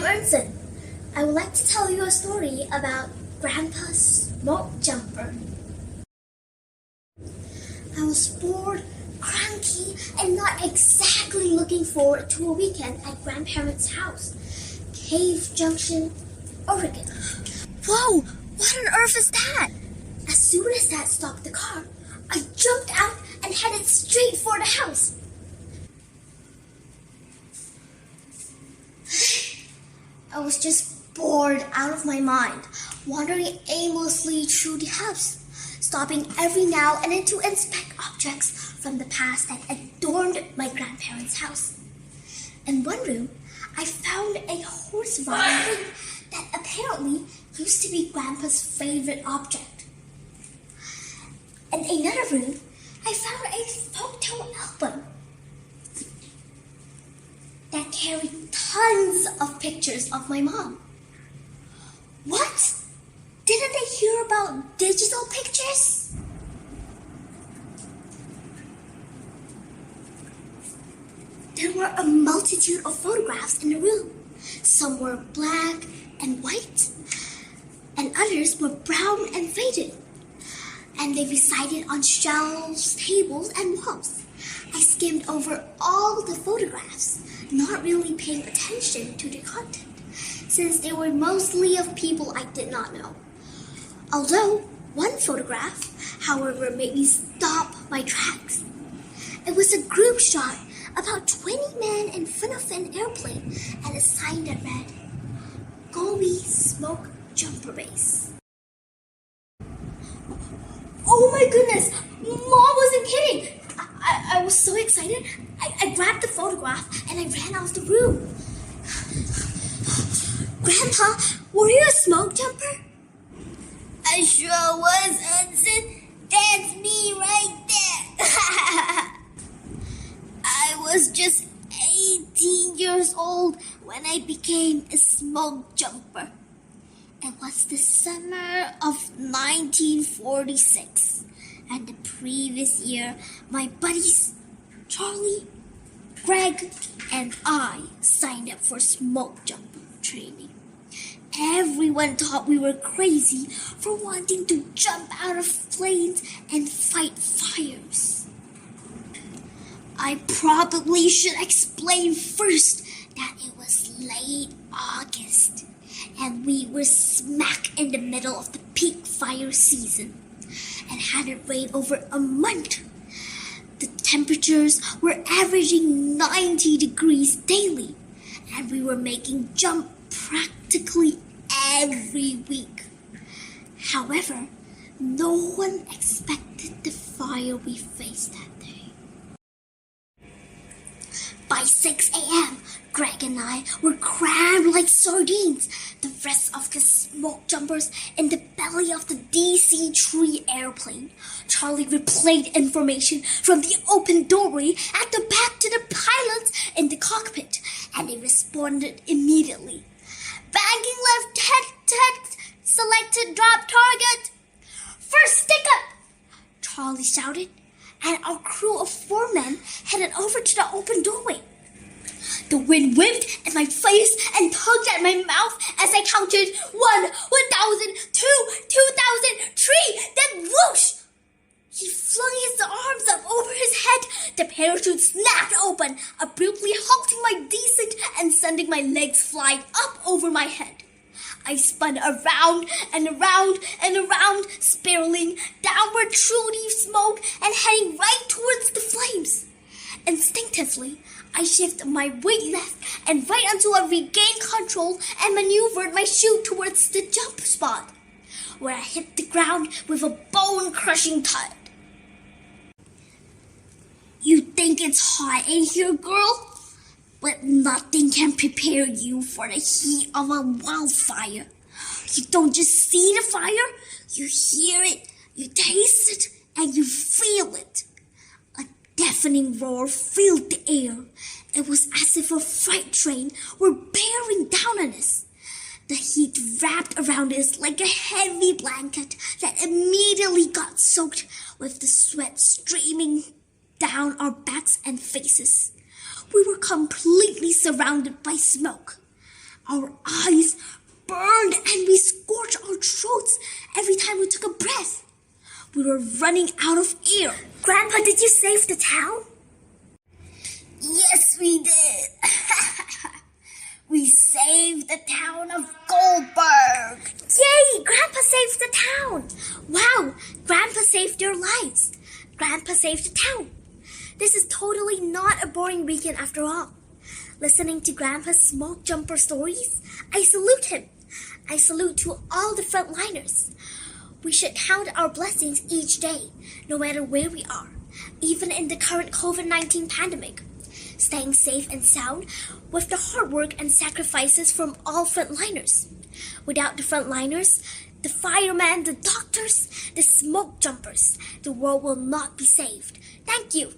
Ern Xin. I would like to tell you a story about Grandpa's smoke jumper. I was bored, cranky, and not exactly looking forward to a weekend at grandparents' house, Cave Junction, Oregon. Whoa! What on earth is that? As soon as Dad stopped the car, I jumped out and headed straight for the house. I was just bored out of my mind, wandering aimlessly through the house, stopping every now and then to inspect objects from the past that adorned my grandparents' house. In one room, I found a horse violin that apparently used to be Grandpa's favorite object. In another room, I found a photo album that carried tons of pictures of my mom. What? Didn't they hear about digital pictures? There were a multitude of photographs in the room. Some were black and white, and others were brown and faded. And they resided on shelves, tables, and walls. I skimmed over all the photographs, not really paying attention to the content, since they were mostly of people I did not know. Although one photograph, however, made me stop my tracks. It was a group shot, about 20 men in front of an airplane, and a sign that read, "Gobi Smoke Jumper Base." Oh my goodness! Mom wasn't kidding! I was so excited, I grabbed the photograph and I ran out of the room. Grandpa, were you a smoke jumper? I sure was, Ern Xin. That's me right there. I was just 18 years old when I became a smoke jumper. It was the summer of 1946. And the previous year, my buddies, Charlie, Greg, and I signed up for smoke jump training. Everyone thought we were crazy for wanting to jump out of planes and fight fires. I probably should explain first that it was late August, and we were smack in the middle of the peak fire season. And hadn't rained over a month. The temperatures were averaging 90 degrees daily, and we were making jump practically every week. However, no one expected the fire we faced that day. By 6 a.m., Greg and I were crammed like sardines, the rest of the smoke jumpers in the belly of the DC-3 airplane. Charlie replayed information from the open doorway at the back to the pilots in the cockpit, and they responded immediately. "Banking left, head, selected drop target. First stick up," Charlie shouted, and our crew of 4 men headed over to the open doorway. The wind whipped in my face and tugged at my mouth as I counted 1,000, 2,000, 3, then whoosh! He flung his arms up over his head. The parachute snapped open, abruptly halting my descent and sending my legs flying up over my head. I spun around and around and around, spiraling downward through the smoke and heading right towards the flames. Instinctively, I shifted my weight left and right until I regained control and maneuvered my chute towards the jump spot, where I hit the ground with a bone-crushing thud. You think it's hot in here, girl? But nothing can prepare you for the heat of a wildfire. You don't just see the fire, you hear it, you taste it, and you feel it. A deafening roar filled the air. It was as if a freight train were bearing down on us. The heat wrapped around us like a heavy blanket that immediately got soaked with the sweat streaming down our backs and faces. We were completely surrounded by smoke. Our eyes burned and we scorched our throats every time we took a breath. We were running out of air. Grandpa, did you save the town? Yes, we did. We saved the town of Goldberg. Yay! Grandpa saved the town! Wow! Grandpa saved your lives! Grandpa saved the town! This is totally not a boring weekend after all. Listening to Grandpa's smoke jumper stories, I salute him. I salute to all the frontliners. We should count our blessings each day, no matter where we are, even in the current COVID-19 pandemic. Staying safe and sound with the hard work and sacrifices from all frontliners. Without the frontliners, the firemen, the doctors, the smoke jumpers, the world will not be saved. Thank you.